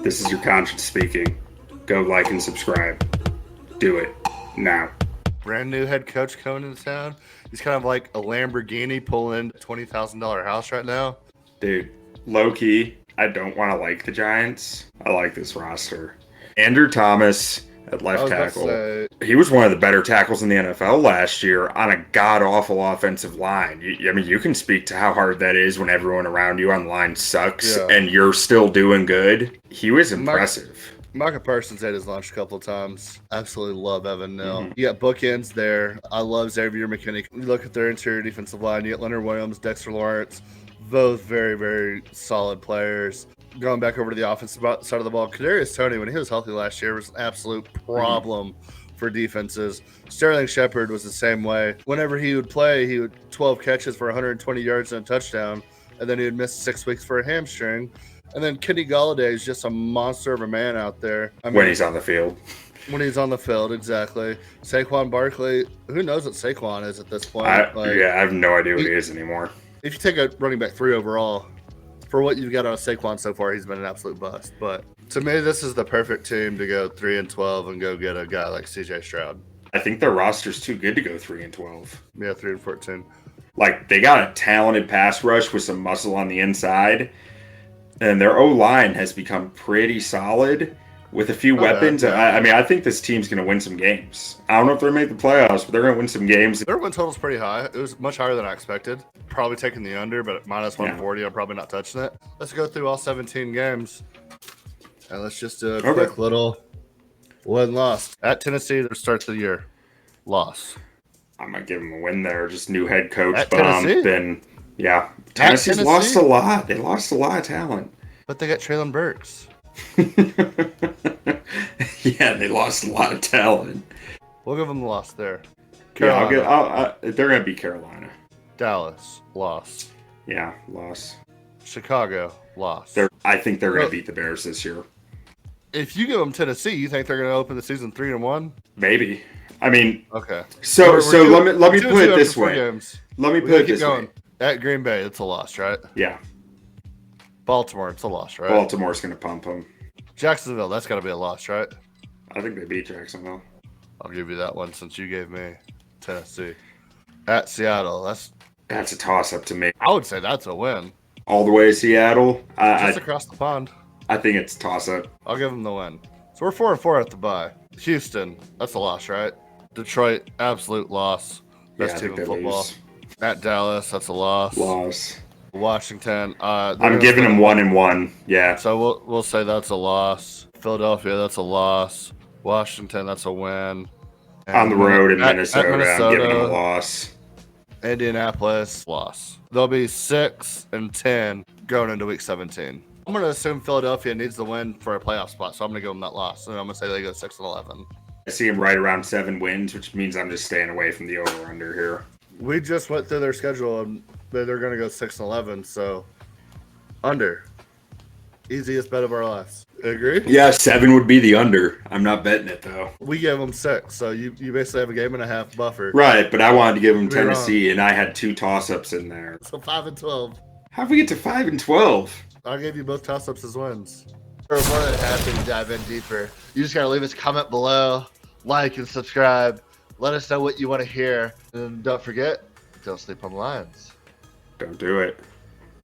This is your conscience speaking. Go like and subscribe. Do it now. Brand new head coach coming into town. He's kind of like a Lamborghini pulling a $20,000 house right now. Dude, low key, I don't want to like the Giants. I like this roster. Andrew Thomas at left tackle. He was one of the better tackles in the NFL last year on a god-awful offensive line. You can speak to how hard that is when everyone around you on the line sucks and you're still doing good. He was impressive. Micah Parsons had his lunch a couple of times. Absolutely love Evan Neal. You got bookends there. I love Xavier McKinney. You look at their interior defensive line. You get Leonard Williams, Dexter Lawrence. Both very, very solid players. Going back over to the offensive side of the ball, Kadarius Toney, when he was healthy last year, was an absolute problem for defenses. Sterling Shepard was the same way. Whenever he would play, he would 12 catches for 120 yards and a touchdown, and then he would miss 6 weeks for a hamstring. And then Kenny Golladay is just a monster of a man out there. When he's on the field. When he's on the field, exactly. Saquon Barkley, who knows what Saquon is at this point? I have no idea what he is anymore. If you take a running back 3 overall, for what you've got on Saquon so far, he's been an absolute bust. But to me, this is the perfect team to go 3-12 and go get a guy like CJ Stroud. I think their roster's too good to go 3-12. Yeah, 3-14. Like, they got a talented pass rush with some muscle on the inside. And their O-line has become pretty solid with a few weapons. I think this team's going to win some games. I don't know if they're going to make the playoffs, but they're going to win some games. Their win total's pretty high. It was much higher than I expected. Probably taking the under, but at minus 140, I'm probably not touching it. Let's go through all 17 games. And let's just do a quick little win-loss. At Tennessee, their start of the year. Loss. I'm going to give them a win there. Just new head coach at bump. Tennessee? And, yeah. Tennessee's lost a lot. They lost a lot of talent. But they got Treylon Burks. Yeah, they lost a lot of talent. We'll give them the loss there. Carolina. They're going to beat Carolina. Dallas, loss. Yeah, loss. Chicago, loss. I think they're going to beat the Bears this year. If you give them Tennessee, you think they're going to open the season 3-1? Maybe. I mean, okay. So let me put it this way. Let me put it this way. At Green Bay, it's a loss, right? Yeah. Baltimore, it's a loss, right? Baltimore's going to pump them. Jacksonville, that's got to be a loss, right? I think they beat Jacksonville. I'll give you that one since you gave me Tennessee. At Seattle, that's a toss-up to me. I would say that's a win. All the way to Seattle? Just across the pond. I think it's a toss-up. I'll give them the win. So we're 4-4 at the bye. Houston, that's a loss, right? Detroit, absolute loss. Best team in football. Lose. At Dallas, that's a loss. Loss. Washington, I'm giving them 1-1. Yeah. So we'll say that's a loss. Philadelphia, that's a loss. Washington, that's a win. And on the road in Minnesota, I'm giving them a loss. Indianapolis, loss. They'll be 6-10 going into week 17. I'm going to assume Philadelphia needs the win for a playoff spot, so I'm going to give them that loss. And I'm going to say they go 6-11. I see them right around 7 wins, which means I'm just staying away from the over-under here. We just went through their schedule, and they're going to go 6-11, so under. Easiest bet of our lives. Agree? Yeah, 7 would be the under. I'm not betting it, though. We gave them 6, so you basically have a game and a half buffer. Right, but I wanted to give them Tennessee, and I had 2 toss-ups in there. So 5-12. How'd we get to 5-12? I gave you both toss-ups as wins. We're more than happy to dive in deeper. You just got to leave us a comment below, like and subscribe. Let us know what you want to hear. And don't forget, don't sleep on the Lions. Don't do it.